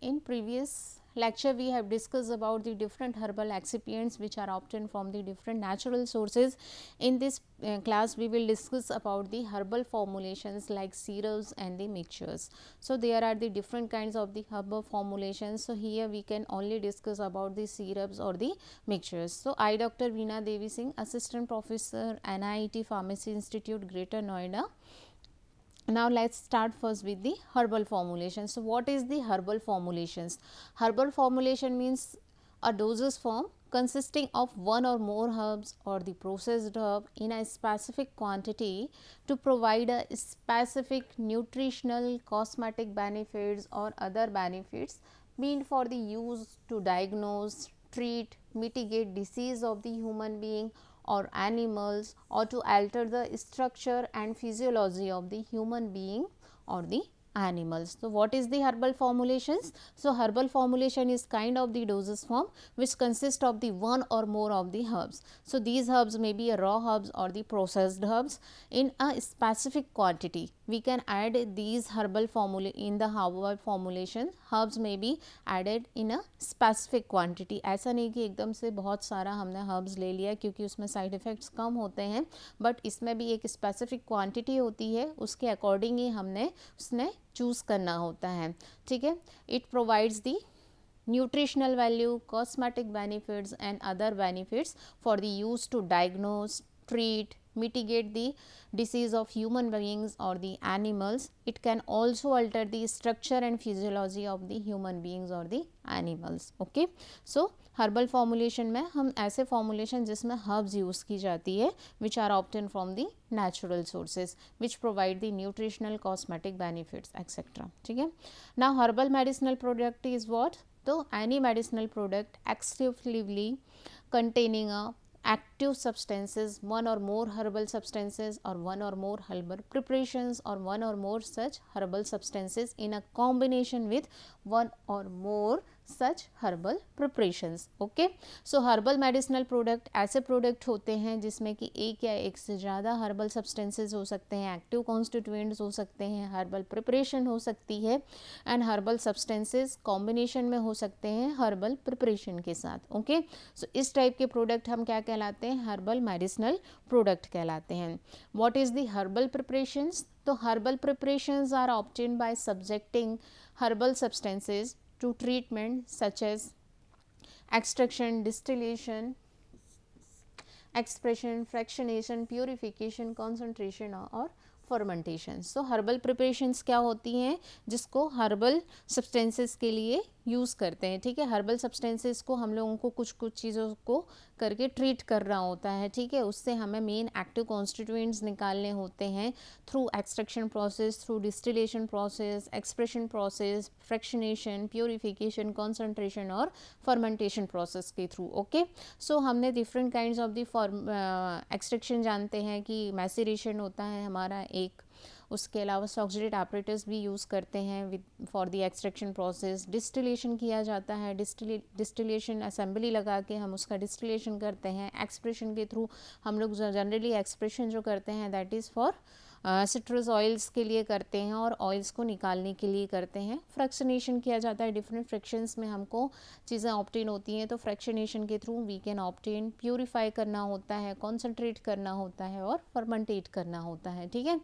In previous lecture we have discussed about the different herbal excipients which are obtained from the different natural sources. In this class we will discuss about the herbal formulations like syrups and the mixtures. So there are the different kinds of the herbal formulations. So here we can only discuss about the syrups or the mixtures. So I, Dr. Veena Devi Singh, Assistant Professor, NIET Pharmacy Institute, Greater Noida. Now let's start first with the herbal formulations. So what is the herbal formulations? Herbal formulation means a dosage form consisting of one or more herbs or the processed herb in a specific quantity to provide a specific nutritional, cosmetic benefits or other benefits meant for the use to diagnose, treat, mitigate disease of the human being or animals, or to alter the structure and physiology of the human being or the animals. So what is the herbal formulations? So herbal formulation is kind of the dosage form which consists of the one or more of the herbs. So these herbs may be a raw herbs or the processed herbs in a specific quantity. We can add these herbal formula in the herbal formulation. Herbs may be added in a specific quantity. ऐसा नहीं कि एकदम से बहुत सारा हमने herbs ले लिया क्योंकि उसमें साइड इफ़ेक्ट्स कम होते हैं, बट इसमें भी एक स्पेसिफिक क्वांटिटी होती है, उसके अकॉर्डिंग ही हमने उसने चूज़ करना होता है. ठीक है. It provides the nutritional value, cosmetic benefits and other benefits for the use to diagnose, treat, mitigate the disease of human beings or the animals. It can also alter the structure and physiology of the human beings or the animals. Okay. So herbal formulation में हम ऐसे formulation जिसमें herbs use की जाती है which are obtain from the natural sources which provide the nutritional, cosmetic benefits etcetera. ठीक है. Now herbal medicinal product is what? तो any medicinal product exclusively containing a active substances, one or more herbal substances or one or more herbal preparations or one or more such herbal substances in a combination with one or more such herbal preparations. Okay. So herbal medicinal product ऐसे product होते हैं जिसमें कि एक या एक से ज़्यादा हर्बल सब्सटेंसेज हो सकते हैं, एक्टिव कॉन्स्टिट्यूएंट्स हो सकते हैं, हर्बल प्रिपरेशन हो सकती है एंड हर्बल सब्सटेंसेज कॉम्बिनेशन में हो सकते हैं हर्बल प्रिपरेशन के साथ. ओके. सो इस टाइप के प्रोडक्ट हम क्या कहलाते हैं? हर्बल मेडिसिनल प्रोडक्ट कहलाते हैं. What is the herbal preparations? तो herbal preparations are obtained by subjecting herbal substances to treatment such as extraction, distillation, expression, fractionation, purification, concentration और फर्मेंटेशन. सो हर्बल प्रिपरेशंस क्या होती हैं जिसको हर्बल सब्सटेंसेस के लिए यूज़ करते हैं. ठीक है. हर्बल सब्सटेंसेस को हम लोगों को कुछ कुछ चीज़ों को करके ट्रीट करना होता है. ठीक है. उससे हमें मेन एक्टिव कॉन्स्टिट्यूएंट्स निकालने होते हैं through extraction process, through distillation process, expression process, fractionation, purification, concentration और फर्मेंटेशन प्रोसेस के थ्रू. ओके. सो हमने different kinds of the extraction जानते हैं कि मैसेरेशन होता है हमारा एक, उसके अलावा सॉक्सजेट एपरेटस भी यूज़ करते हैं with for the extraction process. Distillation किया जाता है, डिस्टिलेशन असेंबली लगा के हम उसका डिस्टिलेशन करते हैं. एक्सप्रेशन के थ्रू हम लोग जनरली एक्सप्रेशन जो करते हैं that is for citrus oils के लिए करते हैं और ऑयल्स को निकालने के लिए करते हैं. फ्रैक्शनेशन किया जाता है, डिफरेंट फ्रैक्शंस में हमको चीज़ें ऑब्टेन होती हैं तो फ्रैक्शनेशन के through we can obtain. Purify करना होता है, कॉन्सेंट्रेट करना होता है और फर्मेंटेट करना होता है. ठीक है.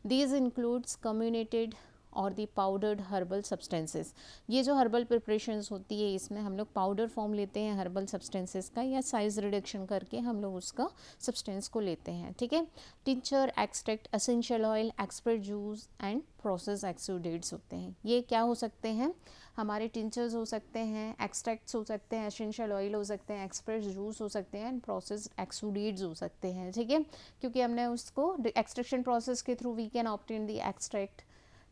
दीज इंक्लूड्स कम्युनेटेड और दी पाउडर्ड हर्बल सब्सटेंसेस. ये जो हर्बल प्रिपरेशंस होती है इसमें हम लोग पाउडर फॉर्म लेते हैं हर्बल सब्सटेंसेस का या साइज रिडक्शन करके हम लोग उसका सब्सटेंस को लेते हैं. ठीक है. Tincture, extract, essential oil, expert juice and process exudates होते हैं. ये क्या हो सकते हैं? हमारे टिंचर्स हो सकते हैं, एक्सट्रैक्ट्स हो सकते हैं, एसेंशियल ऑयल हो सकते हैं, एक्सप्रेस जूस हो सकते हैं एंड प्रोसेस एक्सुडेट्स हो सकते हैं. ठीक है. क्योंकि हमने उसको एक्सट्रैक्शन प्रोसेस के through we can obtain the extract.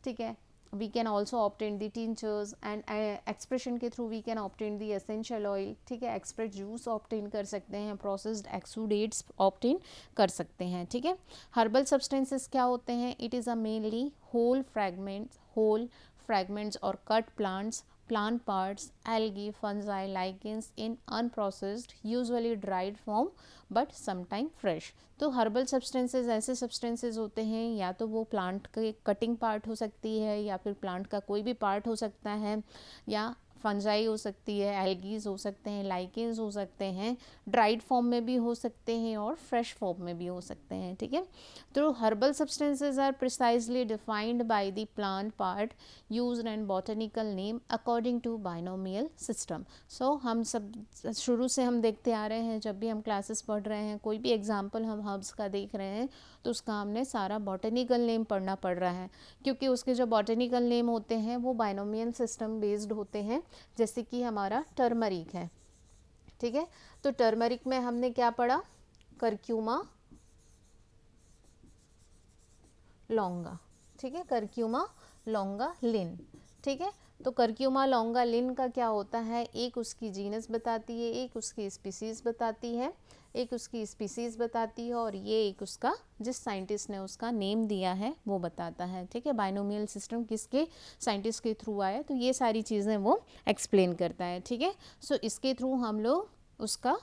ठीक है. We can also obtain the tinctures and expression के through we can obtain the essential oil. ठीक है. एक्सप्रेस जूस ऑब्टेन कर सकते हैं, प्रोसेस्ड एक्सुडेट्स ऑब्टेन कर सकते हैं. ठीक है. हर्बल सब्सटेंसेस क्या होते हैं? It is a mainly whole fragments और cut plants, plant parts, algae, fungi, lichens in unprocessed, usually dried form but sometime fresh. तो हर्बल सब्सटेंसेज ऐसे सब्सटेंसेज होते हैं, या तो वो प्लांट के कटिंग पार्ट हो सकती है, या फिर प्लांट का कोई भी पार्ट हो सकता है, या फंजाई हो सकती है, एल्गीज हो सकते हैं, लाइकेंस हो सकते हैं, ड्राइड फॉर्म में भी हो सकते हैं और फ्रेश फॉर्म में भी हो सकते हैं, ठीक है। तो herbal substances are precisely defined by the plant part used and botanical name according to binomial system. So हम सब शुरू से हम देखते आ रहे हैं, जब भी हम क्लासेस पढ़ रहे हैं, कोई भी एग्जाम्पल हम हर्ब्स का देख रहे हैं तो उसका हमने सारा बॉटनिकल नेम पढ़ना पड़ रहा है, क्योंकि उसके जो बॉटनिकल नेम होते हैं वो बाइनोमियल सिस्टम बेस्ड होते हैं। जैसे कि हमारा टर्मरिक है, ठीक है, तो टर्मरिक में हमने क्या पढ़ा, करक्यूमा लॉन्गा, ठीक है, करक्यूमा लॉन्गा लिन, ठीक है। तो करक्यूमा लॉन्गा लिन का क्या होता है, एक उसकी जीनस बताती है, एक उसकी स्पीसीज बताती है, एक उसकी स्पीसीज बताती है, और ये एक उसका जिस साइंटिस्ट ने उसका नेम दिया है वो बताता है, ठीक है। बाइनोमियल सिस्टम किसके, साइंटिस्ट के थ्रू आया, तो ये सारी चीज़ें वो एक्सप्लेन करता है, ठीक है। सो इसके थ्रू हम लोग उसका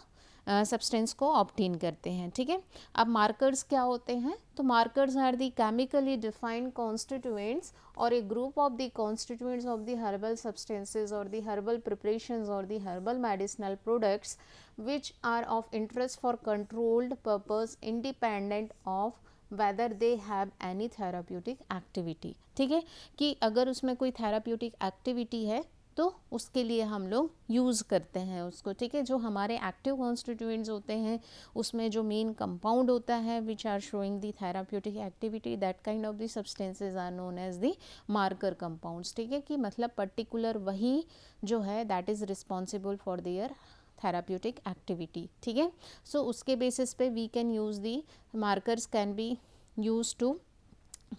सब्सटेंस को ऑब्टेन करते हैं, ठीक है। अब मार्कर्स क्या होते हैं, तो markers are the chemically defined constituents और a group of the constituents of the herbal substances और द हर्बल प्रिपरेशंस और the herbal medicinal products which are of interest for controlled purpose independent of whether they have any therapeutic activity, ठीक है, कि अगर उसमें कोई therapeutic activity है तो उसके लिए हम लोग यूज़ करते हैं उसको, ठीक है। जो हमारे एक्टिव कॉन्स्टिट्यूएंट्स होते हैं उसमें जो मेन कंपाउंड होता है which are showing the therapeutic activity, that kind of the substances are known as the marker compounds, ठीक है, कि मतलब पर्टिकुलर वही जो है that is responsible for their therapeutic activity, ठीक है। सो उसके बेसिस पे we can use the markers can be use to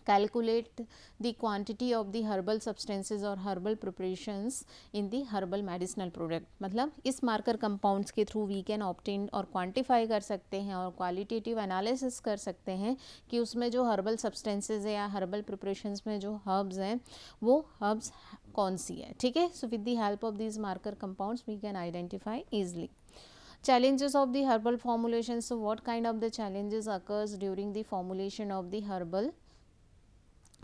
calculate the quantity of the herbal substances or herbal preparations in the herbal medicinal product। मतलब इस marker compounds के through we can obtain और quantify कर सकते हैं और qualitative analysis कर सकते हैं कि उसमें जो हर्बल सब्सटेंसेज है या हर्बल प्रिपरेशंस में जो हर्ब्स हैं वो हर्ब्स कौन सी है, ठीक है। So with the help of these marker compounds we can identify easily. Challenges of the herbal formulation, so what kind of the challenges occurs during the formulation of the herbal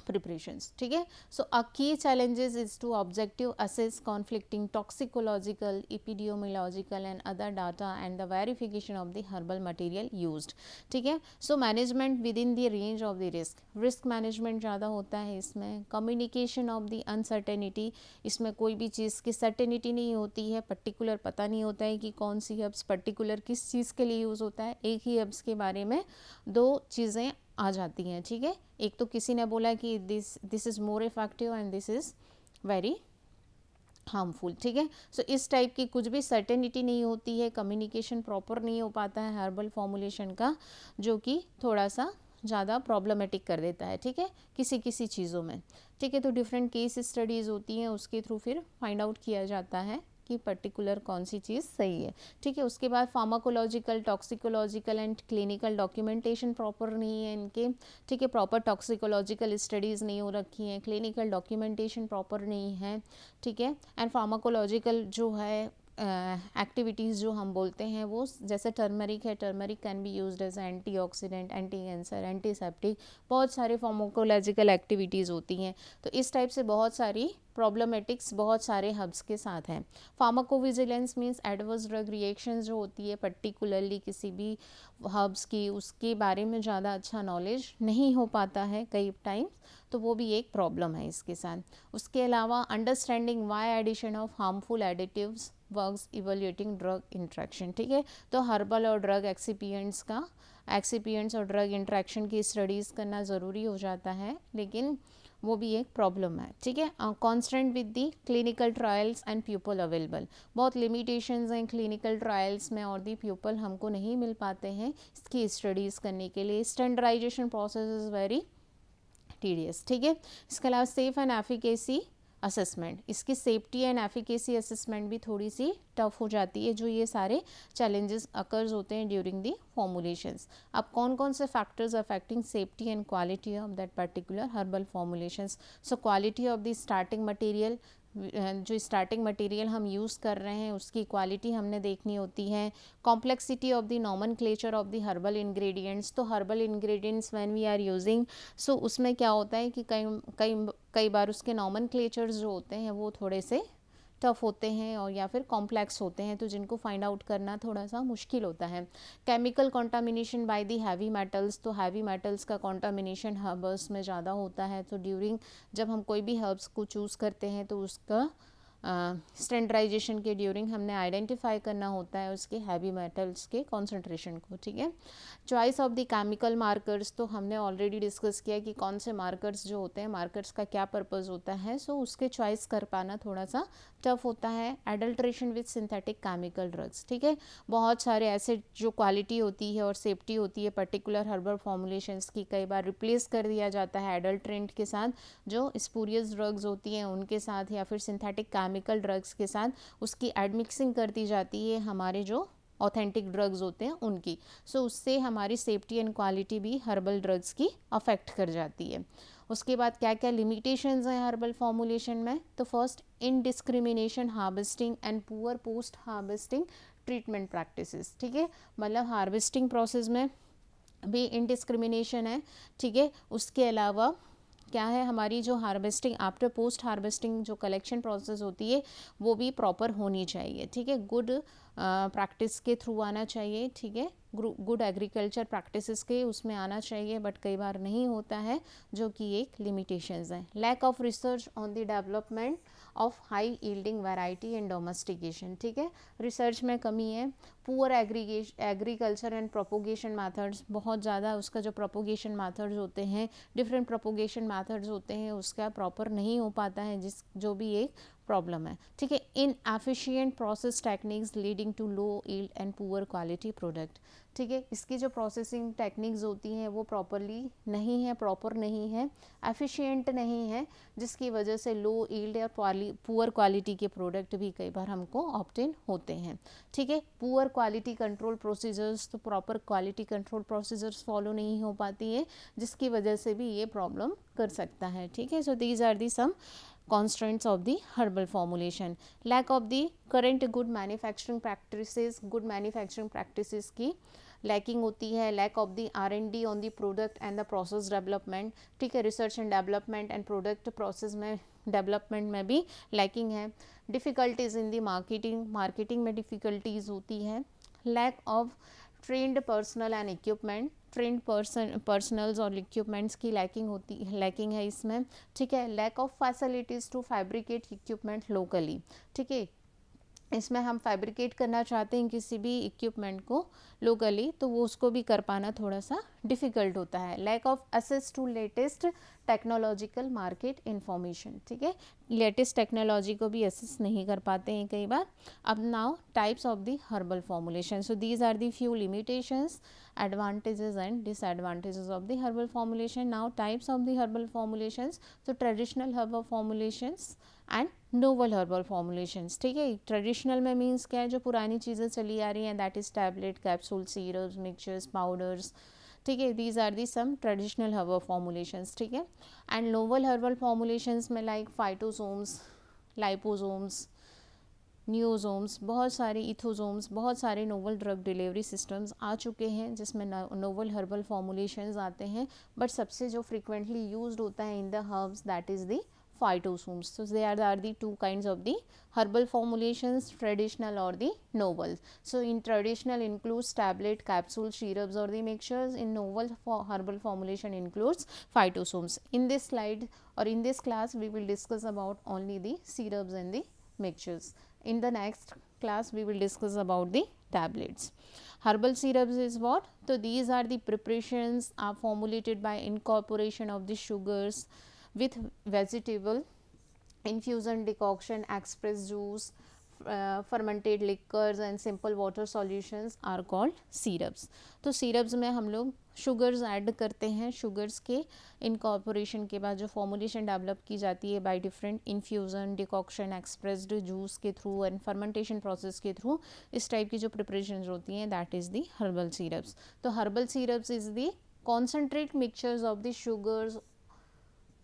preparations, ठीक है। सो अ की challenges is to objective assess conflicting toxicological, epidemiological and other data and the verification of the herbal material used, ठीक है। So management with in the range of the risk management ज़्यादा होता है इसमें। Communication of the uncertainty, इसमें कोई भी चीज़ की सर्टेनिटी नहीं होती है, पर्टिकुलर पता नहीं होता है कि कौन सी हर्ब्स पर्टिकुलर किस चीज़ के लिए यूज़ होता है। एक ही हर्ब्स के बारे में दो चीज़ें आ जाती हैं, ठीक है। एक तो किसी ने बोला कि this is more effective and this is very harmful, ठीक है। सो इस टाइप की कुछ भी सर्टेनिटी नहीं होती है, कम्युनिकेशन प्रॉपर नहीं हो पाता है हर्बल फॉर्मुलेशन का, जो कि थोड़ा सा ज़्यादा प्रॉब्लमेटिक कर देता है, ठीक है, किसी किसी चीज़ों में, ठीक है। तो डिफरेंट केस स्टडीज़ होती हैं, उसके थ्रू फिर फाइंड आउट किया जाता है कि पर्टिकुलर कौन सी चीज़ सही है, ठीक है। उसके बाद pharmacological, toxicological and clinical documentation proper नहीं है इनके, ठीक है। प्रॉपर टॉक्सिकोलॉजिकल स्टडीज़ नहीं हो रखी हैं, क्लिनिकल डॉक्यूमेंटेशन प्रॉपर नहीं है, ठीक है। एंड फार्माकोलॉजिकल जो है एक्टिविटीज़ जो हम बोलते हैं वो, जैसे टर्मरिक है, turmeric can be used as antioxidant, anti cancer, antiseptic, बहुत सारे फार्माकोलॉजिकल एक्टिविटीज़ होती हैं। तो इस टाइप से बहुत सारी प्रॉब्लमेटिक्स बहुत सारे हब्स के साथ हैं। Pharmacovigilance means adverse drug reactions जो होती है पर्टिकुलरली किसी भी हब्स की, उसके बारे में ज़्यादा अच्छा नॉलेज नहीं हो पाता है कई टाइम, तो वो भी एक प्रॉब्लम है इसके साथ। उसके अलावा understanding why addition of harmful additives works evaluating drug interaction, ठीक है। तो हर्बल और ड्रग एक्सिपिएंट्स और ड्रग इंट्रैक्शन की स्टडीज़ करना ज़रूरी हो जाता है, लेकिन वो भी एक प्रॉब्लम है, ठीक है। Constant with the clinical trials and people available, बहुत लिमिटेशंस हैं क्लिनिकल ट्रायल्स में और दी पीपल हमको नहीं मिल पाते हैं इसकी स्टडीज़ करने के लिए। Standardisation process is very tedious, ठीक है। इसके अलावा सेफ एंड एफिकेसी असेसमेंट, इसकी सेफ्टी एंड एफिकेसी असेसमेंट भी थोड़ी सी टफ हो जाती है, जो ये सारे चैलेंजेस अकर्स होते हैं ड्यूरिंग दी फॉर्मुलेशंस। अब कौन कौन से factors affecting safety and quality of that particular herbal formulations, so quality of the starting material, जो स्टार्टिंग मटेरियल हम यूज़ कर रहे हैं उसकी क्वालिटी हमने देखनी होती है, complexity of the nomenclature of the herbal ingredients. तो herbal ingredients when we are using, so उसमें क्या होता है कि कई बार उसके नॉमेनक्लेचर्स जो होते हैं वो थोड़े से टफ होते हैं और या फिर कॉम्प्लेक्स होते हैं, तो जिनको फाइंड आउट करना थोड़ा सा मुश्किल होता है। Chemical contamination by the heavy metals, तो हैवी मेटल्स का कॉन्टामिनेशन हर्ब्स में ज़्यादा होता है। तो ड्यूरिंग जब हम कोई भी हर्ब्स को चूज़ करते हैं तो उसका स्टैंडर्डाइजेशन के ड्यूरिंग हमने आइडेंटिफाई करना होता है उसके हैवी मेटल्स के कॉन्सेंट्रेशन को, ठीक है। Choice of the chemical markers, तो हमने ऑलरेडी डिस्कस किया कि कौन से मार्कर्स जो होते हैं, मार्कर्स का क्या पर्पस होता है, सो उसके चॉइस कर पाना थोड़ा सा टफ होता है। Adulteration with synthetic chemical drugs, ठीक है। बहुत सारे ऐसे जो क्वालिटी होती है और सेफ्टी होती है पर्टिकुलर हर्बल फॉर्मुलेशंस की, कई बार रिप्लेस कर दिया जाता है एडल्ट्रेंट के साथ, जो स्पूरियस ड्रग्स होती हैं उनके साथ, या फिर सिंथेटिक केमिकल ड्रग्स के साथ उसकी एडमिक्सिंग कर दी जाती है हमारे जो ऑथेंटिक ड्रग्स होते हैं उनकी। सो उससे हमारी सेफ्टी एंड क्वालिटी भी हर्बल ड्रग्स की अफेक्ट कर जाती है। उसके बाद क्या क्या लिमिटेशंस हैं हर्बल फॉर्मुलेशन में, तो first इनडिस्क्रिमिनेशन harvesting and poor post harvesting treatment practices, ठीक है। मतलब हार्वेस्टिंग प्रोसेस में भी इनडिस्क्रिमिनेशन है, ठीक है। उसके अलावा क्या है, हमारी जो हार्वेस्टिंग आफ्टर पोस्ट हार्वेस्टिंग जो कलेक्शन प्रोसेस होती है वो भी प्रॉपर होनी चाहिए, ठीक है। गुड प्रैक्टिस के थ्रू आना चाहिए, ठीक है। गुड एग्रीकल्चर प्रैक्टिसेस के उसमें आना चाहिए, बट कई बार नहीं होता है, जो कि एक लिमिटेशंस हैं। Lack of research on the development of high yielding variety and domestication, ठीक है। रिसर्च में कमी है। Poor agriculture and propagation methods, बहुत ज़्यादा उसका जो प्रोपोगेशन मैथड्स होते हैं, डिफरेंट प्रोपोगेशन मैथड्स होते हैं, उसका प्रॉपर नहीं हो पाता है, जो भी एक प्रॉब्लम है, ठीक है। Inefficient process techniques leading to low yield and poor quality product, ठीक है। इसकी जो प्रोसेसिंग टेक्निक्स होती हैं वो प्रॉपरली नहीं है, प्रॉपर नहीं है, एफिशिएंट नहीं है, जिसकी वजह से लो यील्ड और पुअर क्वालिटी के प्रोडक्ट भी कई बार हमको ऑब्टेन होते हैं, ठीक है। पुअर क्वालिटी कंट्रोल प्रोसीजर्स, तो proper quality control procedures follow नहीं हो पाती है, जिसकी वजह से भी ये प्रॉब्लम कर सकता है, ठीक है। So these are the some constraints of the herbal formulation. Lack of the current good manufacturing practices की लैकिंग होती है। Lack of the R&D on the product and the process development, ठीक है। Research and development and product process में development में भी lacking है। Difficulties in the marketing में डिफ़िकल्टीज होती है। Lack of trained personnel and equipment, trained personnels और इक्विपमेंट्स की लैकिंग है इसमें, ठीक है। Lack of facilities to fabricate equipment locally, ठीक है। इसमें हम फैब्रिकेट करना चाहते हैं किसी भी इक्विपमेंट को लोकली, तो वो उसको भी कर पाना थोड़ा सा डिफ़िकल्ट होता है। Lack of access to latest technological market information, ठीक है। लेटेस्ट टेक्नोलॉजी को भी एक्सेस नहीं कर पाते हैं कई बार। अब now types of the herbal formulation, so these are the few limitations, advantages and disadvantages of the herbal formulation. Now types of the herbal formulations, so traditional herbal formulations and novel herbal formulations, ठीक है। Traditional में means क्या है, जो पुरानी चीज़ें चली आ रही हैं, that is tablet, capsule, syrups, mixtures, powders, ठीक है। These are the some traditional herbal formulations, ठीक है। एंड नोवल हर्बल फॉर्मुलेशंस में लाइक फाइटोसोम्स, लाइपोसोम्स, न्यूज़ोम्स, बहुत सारे इथोसोम्स, बहुत सारे नोवल ड्रग डिलीवरी सिस्टम्स आ चुके हैं जिसमें नोवल हर्बल फॉर्मुलेशंस आते हैं, बट सबसे जो फ्रिक्वेंटली यूज्ड होता है in the herbs, that is the phytosomes. So there are the two kinds of the herbal formulations, traditional or the novel. So in traditional includes tablet, capsule, syrups or the mixtures. In novel herbal formulation includes phytosomes. In this slide or in this class we will discuss about only the syrups and the mixtures. In the next class we will discuss about the tablets. Herbal syrups is what? So these are the preparations are formulated by incorporation of the sugars with vegetable infusion, decoction, express juice, fermented liquors and simple water solutions are called syrups. तो syrups में हम लोग sugars add करते हैं। Sugars के incorporation के बाद जो फॉर्मुलेशन डेवलप की जाती है by different infusion, decoction, expressed juice के थ्रू एंड फर्मेंटेशन प्रोसेस के थ्रू, इस टाइप की जो प्रिपरेशन होती हैं, that is the herbal syrups. तो herbal syrups is the concentrate mixtures of the sugars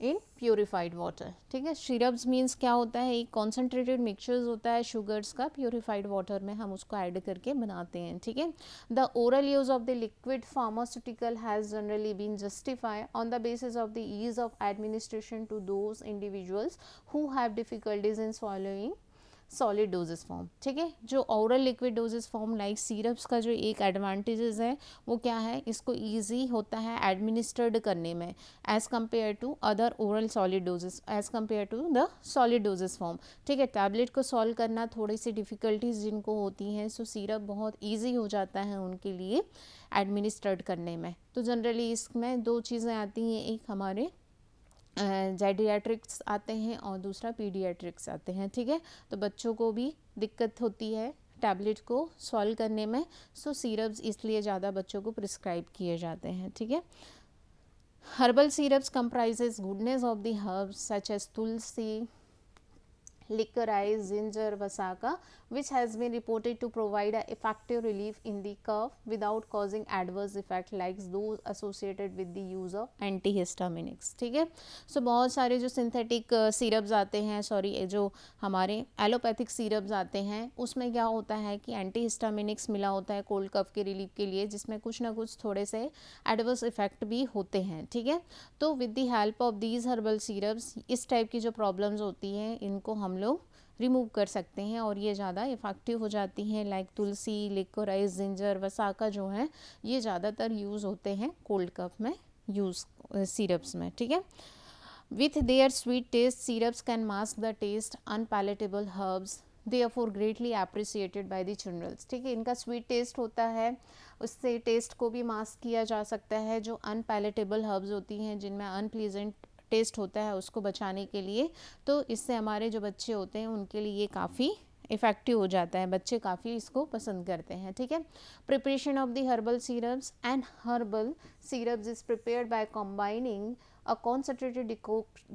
in purified water, ठीक है। सिरप्स मीन्स क्या होता है, एक कॉन्सेंट्रेटेड मिक्सचर्स होता है शुगर्स का, प्योरीफाइड वाटर में हम उसको ऐड करके बनाते हैं, ठीक है। The oral use of the liquid pharmaceutical has generally been justified on the basis of the ease of administration to those individuals who have difficulties in swallowing solid doses form, ठीक है। जो oral liquid doses form like syrups का जो एक advantages है वो क्या है, इसको ईजी होता है एडमिनिस्टर्ड करने में as compare to other oral solid doses, as compare to the solid doses form, ठीक है। टैबलेट को सॉल्व करना थोड़ी सी डिफ़िकल्टीज जिनको होती हैं, सो सिरप बहुत ईजी हो जाता है उनके लिए एडमिनिस्टर्ड करने में। तो जनरली इसमें दो चीज़ें आती हैं, एक हमारे जेडियाट्रिक्स आते हैं और दूसरा पीडियाट्रिक्स आते हैं, ठीक है। तो बच्चों को भी दिक्कत होती है टैबलेट को सॉल्व करने में, सो सिरप्स इसलिए ज़्यादा बच्चों को प्रिस्क्राइब किए जाते हैं, ठीक है। Herbal syrups comprises goodness of the herbs such as tulsi, licorice, ginger, vasaka, which has been reported to provide a effective relief in the cough without causing adverse effect like those associated with the use of antihistaminics, ठीक है। सो बहुत सारे जो synthetic syrups आते हैं, sorry जो हमारे allopathic syrups आते हैं, उसमें क्या होता है कि एंटीहिस्टामिनिक्स मिला होता है कोल्ड कफ के रिलीफ के लिए, जिसमें कुछ ना कुछ थोड़े से एडवर्स इफेक्ट भी होते हैं, ठीक है। तो with the help of these herbal syrups इस टाइप की जो प्रॉब्लम्स होती हैं इनको हम लोग रिमूव कर सकते हैं और ये ज़्यादा इफ़ेक्टिव हो जाती हैं। लाइक तुलसी, लिकोराइज, जिंजर, वसाका जो हैं ये ज़्यादातर यूज़ होते हैं कोल्ड कफ में यूज़ सिरप्स में, ठीक है। With their sweet taste syrups can mask the taste unpalatable herbs therefore greatly appreciated by the children, ठीक है। इनका स्वीट टेस्ट होता है, उससे टेस्ट को भी मास्क किया जा सकता है। जो अनपैलेटेबल हर्ब्स होती हैं जिनमें अनप्लीजेंट टेस्ट होता है उसको बचाने के लिए, तो इससे हमारे जो बच्चे होते हैं उनके लिए ये काफ़ी इफ़ेक्टिव हो जाता है, बच्चे काफ़ी इसको पसंद करते हैं, ठीक है। Preparation of the herbal syrups and herbal syrups is prepared by combining a concentrated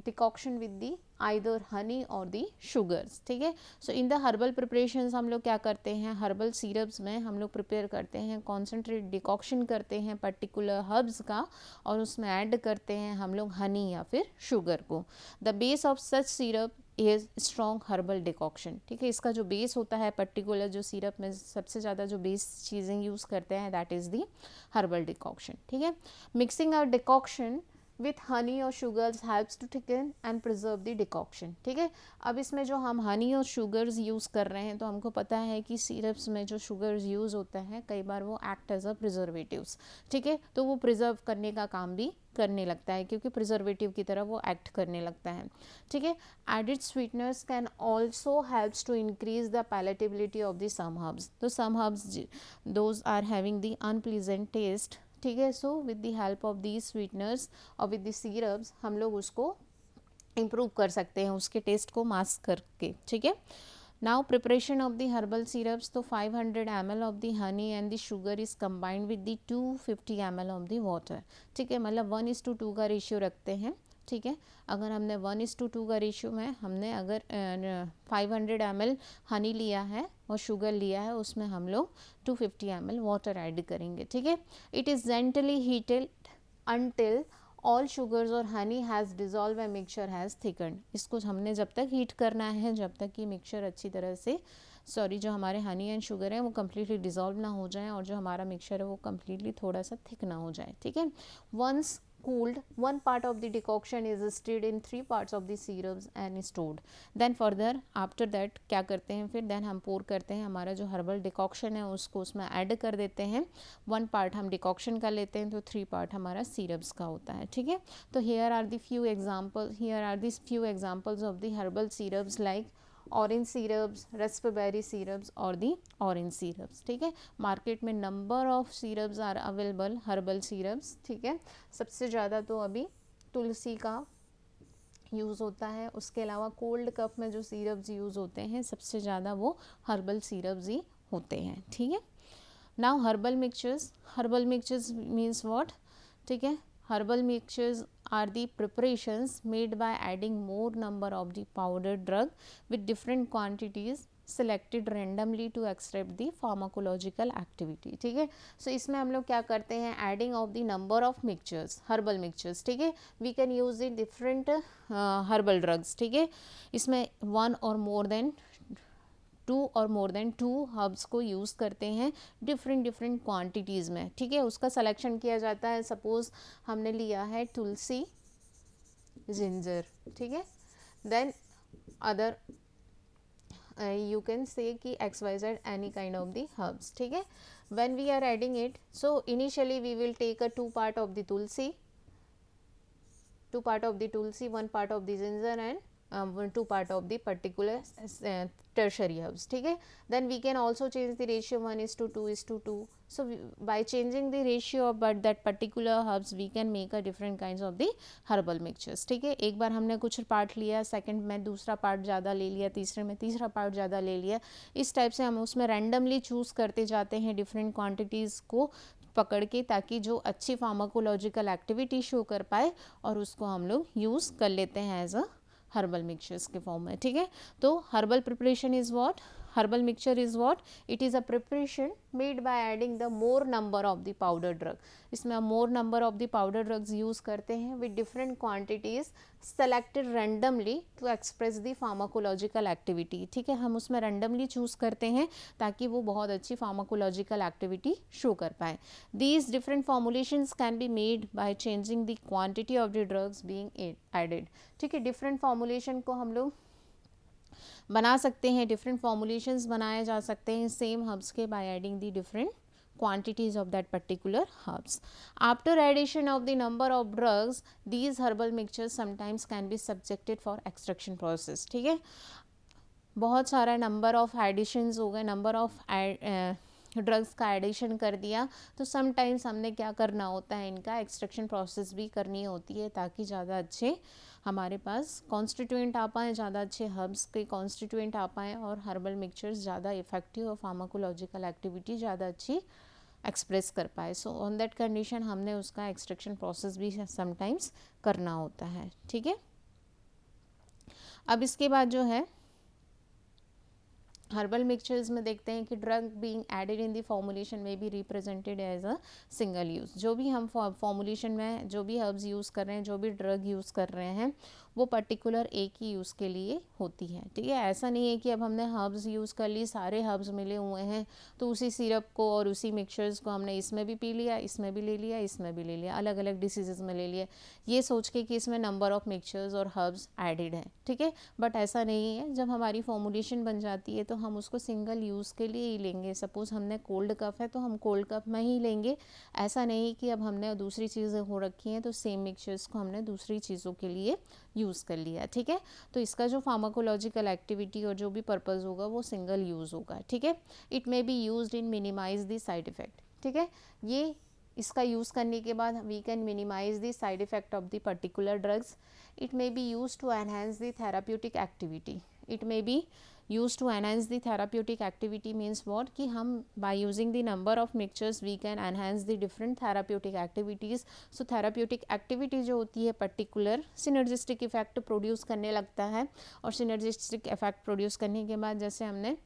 decoction with the either honey or the sugars, ठीक है। सो इन द हर्बल प्रिपरेशंस हम लोग क्या करते हैं, हर्बल सिरप्स में हम लोग प्रिपेयर करते हैं, कॉन्सेंट्रेट डिकॉक्शन करते हैं पर्टिकुलर हर्ब्स का और उसमें ऐड करते हैं हम लोग हनी या फिर शुगर को। The base of such syrup is strong herbal decoction, ठीक है। इसका जो बेस होता है पर्टिकुलर जो सिरप में सबसे ज़्यादा जो बेस चीज़ें यूज़ करते हैं that is the herbal decoction, ठीक है। Mixing out decoction with honey और sugars helps to thicken and preserve the decoction, ठीक है। अब इसमें जो हम हनी और शुगर्स यूज़ कर रहे हैं तो हमको पता है कि सिरप्स में जो शुगर्स यूज़ होता है कई बार वो एक्ट एज अ प्रिजर्वेटिव्स, ठीक है। तो वो प्रिजर्व करने का काम भी करने लगता है क्योंकि प्रिजर्वेटिव की तरह वो एक्ट करने लगता है, ठीक है। Added sweeteners can also helps to increase the palatability of the some herbs, तो some herbs those are having the unpleasant taste, ठीक है। So with the help of the sweeteners और विद द सिरप्स हम लोग उसको improve कर सकते हैं, उसके टेस्ट को मास्क करके, ठीक है। Now preparation of the herbal syrups, तो 500 ml of the honey and the sugar is combined with the 250 ml of the water, ठीक है। मतलब 1:2 का रेशियो रखते हैं, ठीक है। अगर हमने 1:2 का रेशियो में हमने अगर 500 ml हनी लिया है और शुगर लिया है उसमें हम लोग 250 ml वाटर ऐड करेंगे, ठीक है। It is gently heated until all sugars और honey has dissolve and mixture has thickened, इसको हमने जब तक हीट करना है जब तक कि मिक्सचर अच्छी तरह से जो हमारे हनी एंड शुगर है वो कम्प्लीटली डिज़ोल्व ना हो जाए और जो हमारा मिक्सचर है वो कम्प्लीटली थोड़ा सा थिक ना हो जाए, ठीक है। Once cooled, 1 part of the decoction is stirred in 3 parts of the syrups and stored. Then further after that क्या करते हैं फिर then हम pour करते हैं, हमारा जो herbal decoction है उसको उसमें ऐड कर देते हैं। 1 part हम decoction का लेते हैं तो 3 part हमारा syrups का होता है, ठीक है। तो here are the few examples of the herbal syrups like orange syrups, raspberry syrups और दी ऑरेंज सिरप्स, ठीक है। मार्केट में number of syrups are available herbal syrups, ठीक है। सबसे ज़्यादा तो अभी तुलसी का यूज़ होता है, उसके अलावा कोल्ड कफ में जो सिरप्स यूज़ होते हैं सबसे ज़्यादा वो हर्बल सिरप्स ही होते हैं, ठीक है। Now herbal mixtures means what, ठीक है। Herbal mixtures are the preparations made by adding more number of the powdered drug with different quantities selected randomly to extract the pharmacological activity. ठीक है, सो इसमें हम लोग क्या करते हैं, adding of the number of mixtures, herbal mixtures. ठीक है, we can use in different herbal drugs. ठीक है, इसमें वन और मोर देन टू हर्ब्स को यूज़ करते हैं डिफरेंट क्वांटिटीज़ में. ठीक है, उसका सिलेक्शन किया जाता है. सपोज हमने लिया है तुलसी, जिंजर. ठीक है, then other you can say कि XYZ any kind of the herbs. ठीक है, when we are adding it, so initially we will take a two part of the tulsi, one part of the ginger, and two part of the particular tertiary herbs. ठीक है, then we can also change the ratio 1:2:2. so by changing the ratio of but that particular herbs we can make a different kinds of the herbal mixtures. ठीक है, एक बार हमने कुछ part लिया, second में दूसरा पार्ट ज़्यादा ले लिया, तीसरे में तीसरा पार्ट ज़्यादा ले लिया. इस टाइप से हम उसमें रैंडमली चूज़ करते जाते हैं डिफरेंट क्वांटिटीज़ को पकड़ के, ताकि जो अच्छी फार्माकोलॉजिकल एक्टिविटी शो कर पाए और उसको हम लोग यूज़ कर लेते हैं एज अ हर्बल मिक्सचर्स के फॉर्म में. ठीक है, तो herbal preparation is what, herbal mixture is what, it is a preparation made by adding the more number of the powder drug. इसमें हम more number of the powder drugs use करते हैं with different quantities selected randomly to express the pharmacological activity. ठीक है, हम उसमें randomly choose करते हैं ताकि वो बहुत अच्छी pharmacological activity show कर पाए. These different formulations can be made by changing the quantity of the drugs being added. ठीक है, different formulation को हम लोग बना सकते हैं, डिफरेंट फॉर्मुलेशंस बनाए जा सकते हैं सेम हर्ब्स के by adding the different quantities of that particular herbs. After addition of the number of drugs, these herbal mixtures sometimes can be subjected for extraction process. ठीक है, बहुत सारा नंबर ऑफ एडिशंस हो गए, number of drugs का addition कर दिया, तो समटाइम्स हमने क्या करना होता है, इनका एक्सट्रैक्शन प्रोसेस भी करनी होती है ताकि ज़्यादा अच्छे हमारे पास कॉन्स्टिट्यूएंट आ पाएँ, ज़्यादा अच्छे हर्ब्स के कॉन्स्टिट्यूएंट आ पाएँ और हर्बल मिक्सचर्स ज़्यादा इफेक्टिव और फार्माकोलॉजिकल एक्टिविटी ज़्यादा अच्छी एक्सप्रेस कर पाए. सो ऑन दैट कंडीशन हमने उसका एक्सट्रैक्शन प्रोसेस भी समटाइम्स करना होता है. ठीक है, अब इसके बाद जो है हर्बल मिक्सचर्स में देखते हैं कि drug being added in the formulation में be represented as a single use. जो भी हम फॉर्मुलेशन में जो भी हर्ब्स यूज़ कर रहे हैं, जो भी ड्रग यूज़ कर रहे हैं, वो पर्टिकुलर एक ही यूज़ के लिए होती है. ठीक है, ऐसा नहीं है कि अब हमने हर्ब्स यूज़ कर ली, सारे हर्ब्स मिले हुए हैं तो उसी सिरप को और उसी मिक्सचर्स को हमने इसमें भी पी लिया, इसमें भी ले लिया, इसमें भी ले लिया, अलग अलग डिसीज़ में ले लिया, ये सोच के कि इसमें नंबर ऑफ़ मिक्सचर्स और हर्ब्स एडिड है. ठीक है, बट ऐसा नहीं है. जब हमारी फॉर्मुलेशन बन जाती है तो हम उसको सिंगल यूज़ के लिए ही लेंगे. सपोज़ हमने कोल्ड कफ है तो हम कोल्ड कफ में ही लेंगे. ऐसा नहीं कि अब हमने दूसरी चीज़ें हो रखी हैं तो सेम मिक्सचर्स को हमने दूसरी चीज़ों के लिए यूज़ कर लिया. ठीक है, तो इसका जो फार्माकोलॉजिकल एक्टिविटी और जो भी पर्पज़ होगा वो सिंगल यूज़ होगा. ठीक है, it may be used in minimise the side effect. ठीक है, ये इसका यूज़ करने के बाद we can minimise the side effect of the particular drugs. It may be used to enhance the therapeutic activity. It may be used to enhance the therapeutic activity means what, कि हम by using the number of mixtures we can enhance the different therapeutic activities. so therapeutic activity जो होती है particular synergistic effect produce करने लगता है और synergistic effect produce करने के बाद जैसे हमने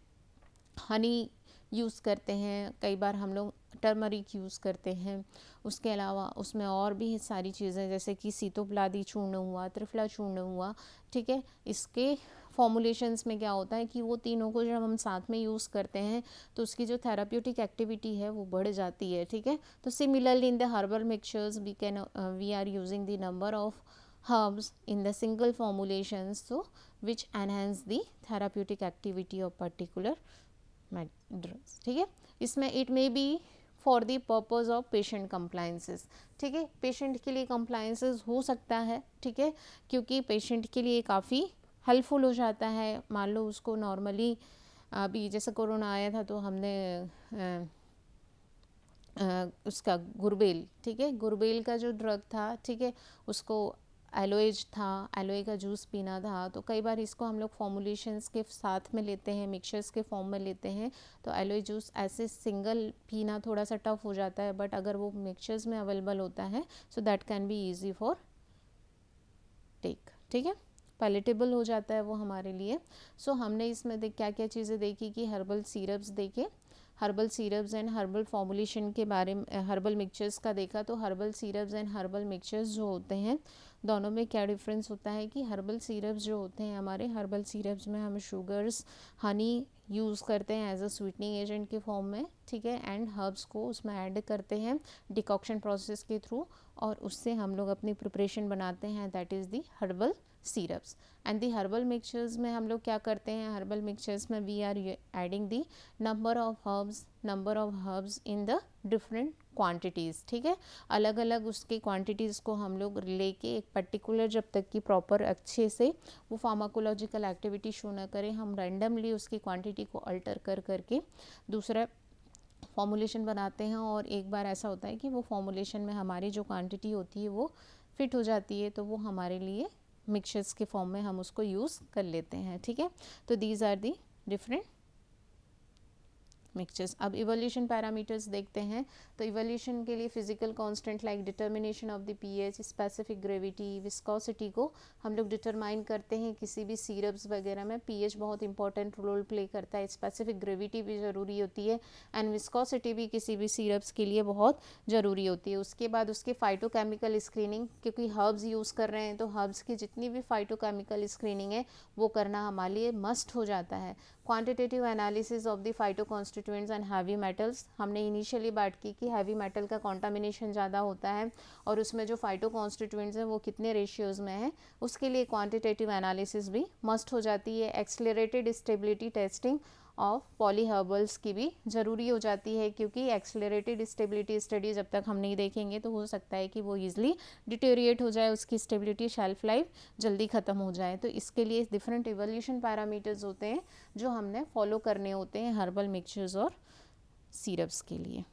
हनी यूज़ करते हैं, कई बार हम लोग टर्मरिक यूज़ करते हैं, उसके अलावा उसमें और भी सारी चीज़ें जैसे कि सीतोपलादी चूर्ण हुआ, त्रिफला चूर्ण हुआ. ठीक है, इसके फॉर्मुलेशंस में क्या होता है कि वो तीनों को जब हम साथ में यूज़ करते हैं तो उसकी जो थेराप्यूटिक एक्टिविटी है वो बढ़ जाती है. ठीक है, तो similarly in the herbal mixtures we are using the number of herbs in the single formulations so which enhance the therapeutic activity of particular drugs. ठीक है, इसमें it may be for the purpose of patient compliances. ठीक है, patient के लिए compliances हो सकता है. ठीक है, क्योंकि पेशेंट के लिए काफ़ी हेल्पफुल हो जाता है. मान लो उसको नॉर्मली अभी जैसे कोरोना आया था तो हमने उसका गुरबेल, ठीक है, गुरबेल का जो ड्रग था, ठीक है, उसको एलोएज था, एलोए का जूस पीना था. तो कई बार इसको हम लोग फॉर्मुलेशंस के साथ में लेते हैं, मिक्सचर्स के फॉर्म में लेते हैं, तो एलोए जूस ऐसे सिंगल पीना थोड़ा सा टफ हो जाता है. बट अगर वो मिक्सचर्स में अवेलेबल होता है so that can be easy for take. ठीक है, पैलेटेबल हो जाता है वो हमारे लिए। सो हमने इसमें क्या क्या चीज़ें देखी कि हर्बल सिरप्स देखे, herbal syrups and herbal formulation के बारे में, हर्बल मिक्सचर्स का देखा। तो herbal syrups and herbal mixtures जो होते हैं दोनों में क्या डिफरेंस होता है कि हर्बल सिरप्स जो होते हैं हमारे, हर्बल सिरप्स में हम शुगर्स, हनी यूज़ करते हैं एज अ स्वीटनिंग एजेंट के फॉर्म में, ठीक है, एंड हर्ब्स को उसमें ऐड करते हैं डिकॉक्शन प्रोसेस के थ्रू, और उससे हम लोग अपनी प्रिपरेशन बनाते हैं, that is the herbal syrups. And the herbal mixtures में हम लोग क्या करते हैं, हर्बल मिक्सचर्स में we are adding the number of herbs in the different quantities, ठीक है, अलग अलग उसकी क्वांटिटीज़ को हम लोग लेके एक पर्टिकुलर, जब तक कि प्रॉपर अच्छे से वो फार्माकोलॉजिकल एक्टिविटी शो ना करे, हम रैंडमली उसकी क्वांटिटी को अल्टर कर करके दूसरा फॉर्मुलेशन बनाते हैं। और एक बार ऐसा होता है कि वो फॉर्मुलेशन में हमारी जो क्वांटिटी होती है वो फिट हो जाती है, तो वो हमारे लिए मिक्सचर्स के फॉर्म में हम उसको यूज़ कर लेते हैं, ठीक है। तो these are the different mixtures. अब इवोल्यूशन पैरामीटर्स देखते हैं। तो इवोल्यूशन के लिए physical constant like determination of the pH, specific gravity, viscosity को हम लोग डिटरमाइन करते हैं किसी भी सिरप्स वगैरह में। पीएच बहुत इंपॉर्टेंट रोल प्ले करता है, स्पेसिफिक ग्रेविटी भी ज़रूरी होती है, एंड विस्कोसिटी भी किसी भी सिरप्स के लिए बहुत ज़रूरी होती है। उसके बाद उसके फाइटोकेमिकल स्क्रीनिंग, क्योंकि हर्ब्स यूज़ कर रहे हैं तो हर्ब्स की जितनी भी फाइटोकेमिकल स्क्रीनिंग है वो करना हमारे लिए मस्ट हो जाता है। Quantitative analysis of the phyto constituents and heavy metals, हमने इनिशियली बात की कि हैवी मेटल का कॉन्टामिनेशन ज़्यादा होता है और उसमें जो फाइटो कॉन्स्टिट्यूएंट्स हैं वो कितने रेशियोज़ में है, उसके लिए क्वांटिटेटिव एनालिसिस भी मस्ट हो जाती है। एक्सेलरेटेड स्टेबिलिटी टेस्टिंग ऑफ पॉलीहर्बल्स की भी ज़रूरी हो जाती है, क्योंकि एक्सेलरेटेड स्टेबिलिटी स्टडी जब तक हम नहीं देखेंगे तो हो सकता है कि वो ईजिली डिटेरिएट हो जाए, उसकी स्टेबिलिटी, शेल्फ लाइफ जल्दी ख़त्म हो जाए। तो इसके लिए डिफरेंट इवोल्यूशन पैरामीटर्स होते हैं जो हमने फॉलो करने होते हैं हर्बल मिक्सचर्स और सिरप्स के लिए।